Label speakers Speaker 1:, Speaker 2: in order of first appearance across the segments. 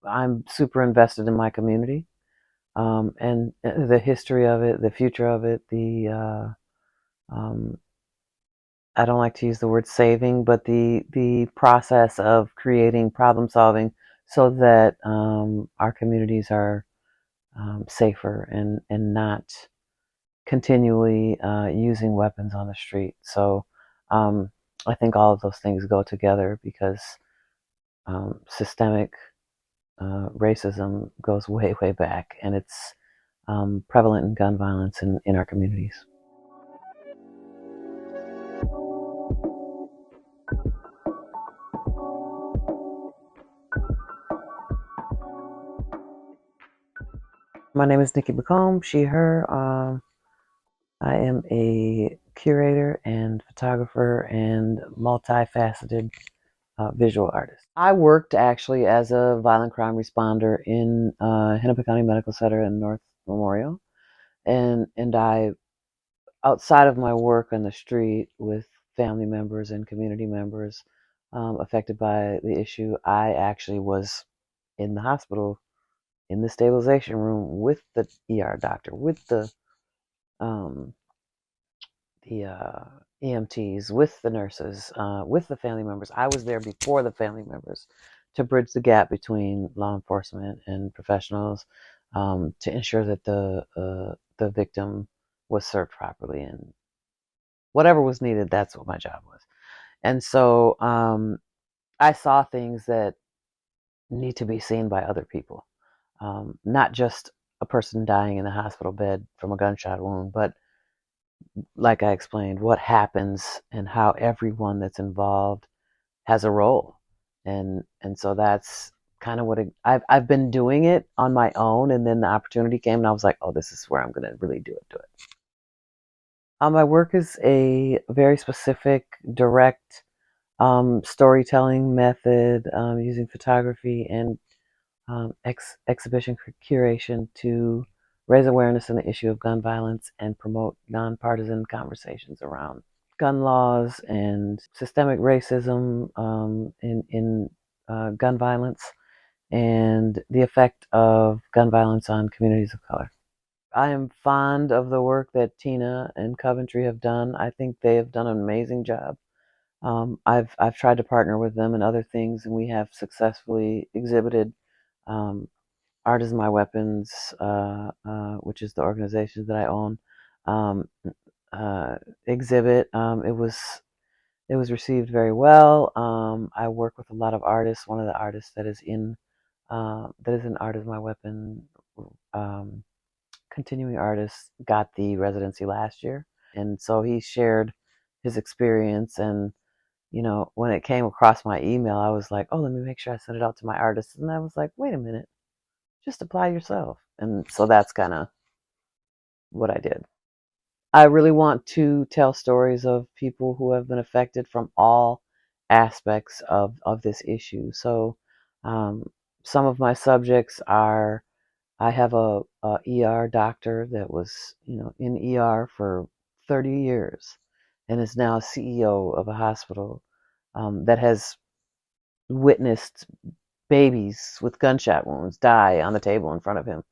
Speaker 1: I'm super invested in my community, and the history of it, the future of it, um, I don't like to use the word saving, but the process of creating problem solving so that our communities are safer and not continually using weapons on the street. So um, I think all of those things go together because systemic racism goes way, way back, and it's prevalent in gun violence in our communities. My name is Nikki McComb, she, her. I am a curator and photographer and multifaceted visual artist. I worked actually as a violent crime responder in Hennepin County Medical Center in North Memorial, and I, outside of my work on the street with family members and community members affected by the issue, I actually was in the hospital in the stabilization room with the ER doctor, with um, the EMTs, with the nurses, with the family members. I was there before the family members to bridge the gap between law enforcement and professionals to ensure that the victim was served properly and whatever was needed. That's what my job was. And so I saw things that need to be seen by other people, not just a person dying in the hospital bed from a gunshot wound, but like I explained, what happens and how everyone that's involved has a role. And so that's kind of what I've been doing it on my own, and then the opportunity came and I was like, oh, this is where I'm going to really do it. My work is a very specific, direct storytelling method using photography and exhibition curation to raise awareness on the issue of gun violence and promote nonpartisan conversations around gun laws and systemic racism in gun violence and the effect of gun violence on communities of color. I am fond of the work that Tina and Coventry have done. I think they have done an amazing job. I've tried to partner with them in other things, and we have successfully exhibited Art is My Weapons, which is the organization that I own, um, exhibit. It was received very well. I work with a lot of artists. One of the artists that is in Art is My Weapon, um, continuing artist, got the residency last year, and so he shared his experience. And when it came across my email, I was like, oh, let me make sure I send it out to my artists. And I was like, wait a minute, just apply yourself. And so that's kind of what I did. I really want to tell stories of people who have been affected from all aspects of this issue. So some of my subjects are, I have a ER doctor that was, in ER for 30 years and is now CEO of a hospital that has witnessed babies with gunshot wounds die on the table in front of him.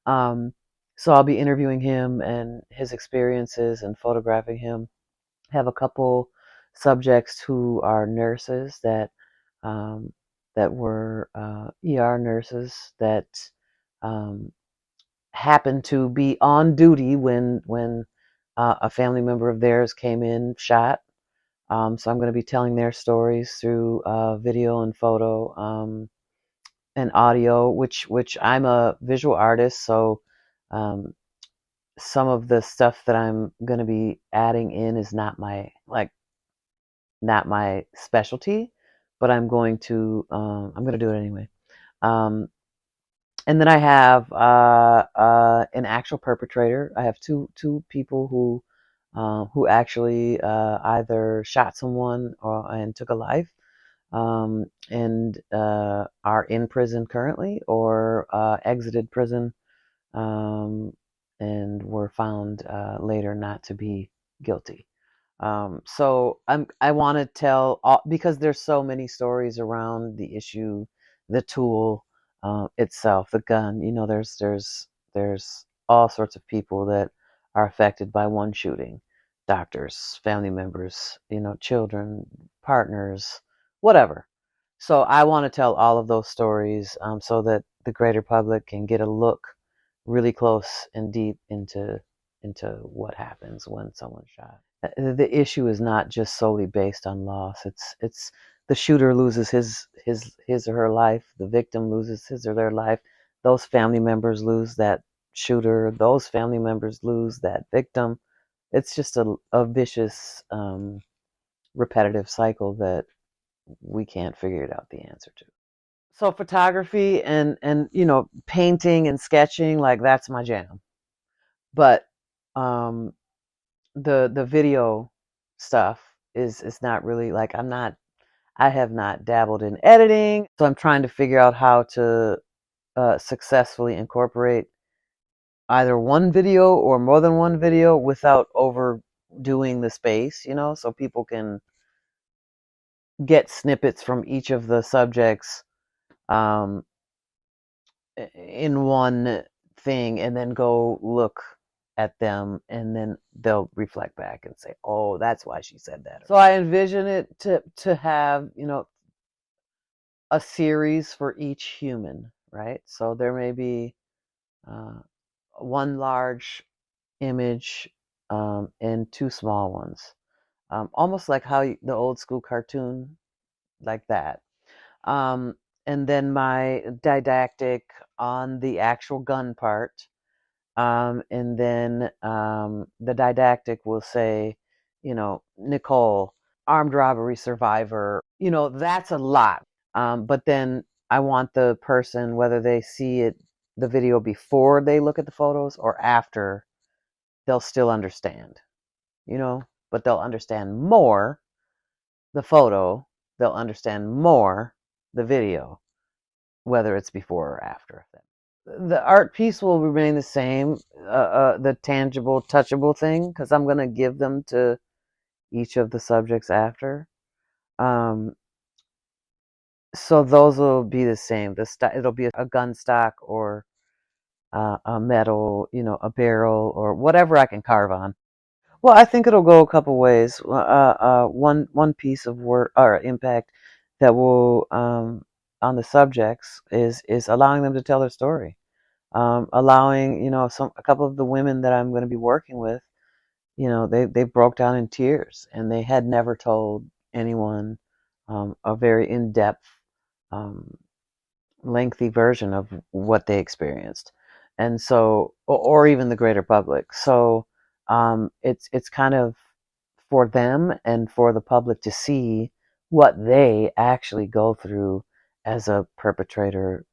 Speaker 1: Um, so I'll be interviewing him and his experiences and photographing him. Have a couple subjects who are nurses um, that were ER nurses that um, happened to be on duty when a family member of theirs came in shot. So I'm going to be telling their stories through video and photo and audio, which I'm a visual artist, so um, some of the stuff that I'm going to be adding in is not my specialty, but I'm going to do it anyway. Um, and then I have an actual perpetrator. I have two people who actually either shot someone and took a life, and are in prison currently or exited prison and were found later not to be guilty. So I want to tell because there's so many stories around the issue, the tool, itself, the gun. There's all sorts of people that are affected by one shooting: doctors, family members, children, partners, whatever. So I want to tell all of those stories, so that the greater public can get a look really close and deep into what happens when someone's shot. The issue is not just solely based on loss. It's the shooter loses his or her life, the victim loses his or their life, those family members lose that shooter, those family members lose that victim. It's just a vicious, repetitive cycle that we can't figure it out the answer to. So photography and painting and sketching, like, that's my jam. But um, the video stuff is not really, like, I have not dabbled in editing, so I'm trying to figure out how to successfully incorporate either one video or more than one video without overdoing the space, so people can get snippets from each of the subjects, um, in one thing, and then go look at them, and then they'll reflect back and say, oh, that's why she said that. So I envision it to have, a series for each human, right? So there may be one large image, and two small ones, almost like how the old school cartoon, like that. Um, and then my didactic on the actual gun part. And then the didactic will say, Nicole, armed robbery survivor. That's a lot. But then I want the person, whether they see the video before they look at the photos or after, they'll still understand, but they'll understand more the photo, they'll understand more the video, whether it's before or after. The art piece will remain the same, the tangible, touchable thing, because I'm going to give them to each of the subjects after. So those will be the same. It'll be a gun stock or a metal, a barrel or whatever I can carve on. Well, I think it'll go a couple ways. One piece of work or impact that will, on the subjects, is allowing them to tell their story. Allowing, a couple of the women that I'm going to be working with, they broke down in tears, and they had never told anyone a very in-depth, lengthy version of what they experienced, and so, or even the greater public. So it's kind of for them and for the public to see what they actually go through as a perpetrator,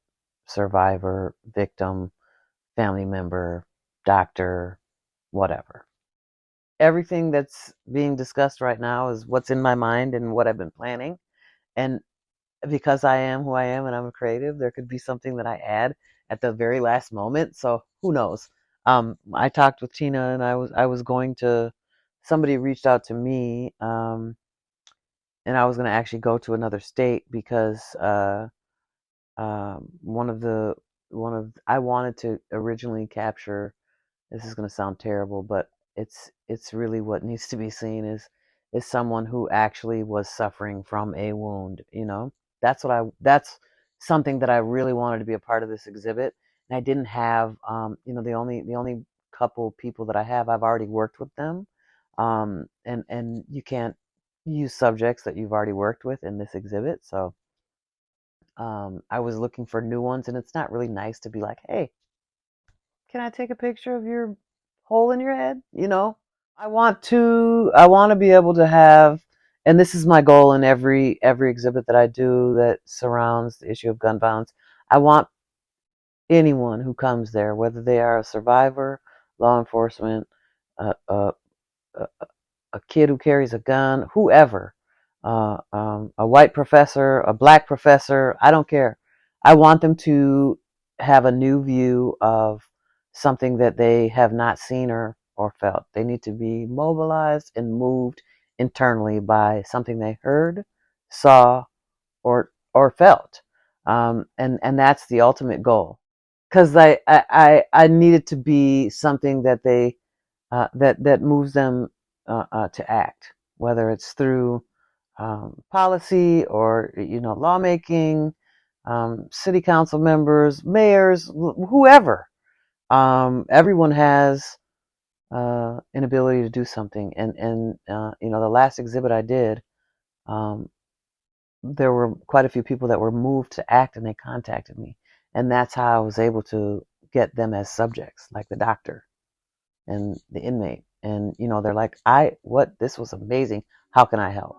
Speaker 1: survivor, victim, family member, doctor, whatever. Everything that's being discussed right now is what's in my mind and what I've been planning. And because I am who I am and I'm a creative, there could be something that I add at the very last moment. So who knows? I talked with Tina, and I was going to. Somebody reached out to me, and I was going to actually go to another state because one of I wanted to originally capture. This is going to sound terrible, but it's really what needs to be seen is someone who actually was suffering from a wound. That's something that I really wanted to be a part of this exhibit, and I didn't have. The only couple people that I have, I've already worked with them, and you can't use subjects that you've already worked with in this exhibit. So I was looking for new ones, and it's not really nice to be like, hey, can I take a picture of your hole in your head? I want to be able to have, and this is my goal in every exhibit that I do that surrounds the issue of gun violence. I want anyone who comes there, whether they are a survivor, law enforcement, a a kid who carries a gun, whoever, a white professor, a black professor, I don't care. I want them to have a new view of something that they have not seen or felt. They need to be mobilized and moved internally by something they heard, saw, or felt. And that's the ultimate goal, because I needed to be something that they that moves them to act, whether it's through policy or lawmaking, city council members, mayors, whoever. Everyone has an ability to do something, and the last exhibit I did, there were quite a few people that were moved to act, and they contacted me, and that's how I was able to get them as subjects, like the doctor and the inmate. And they're like, this was amazing, how can I help?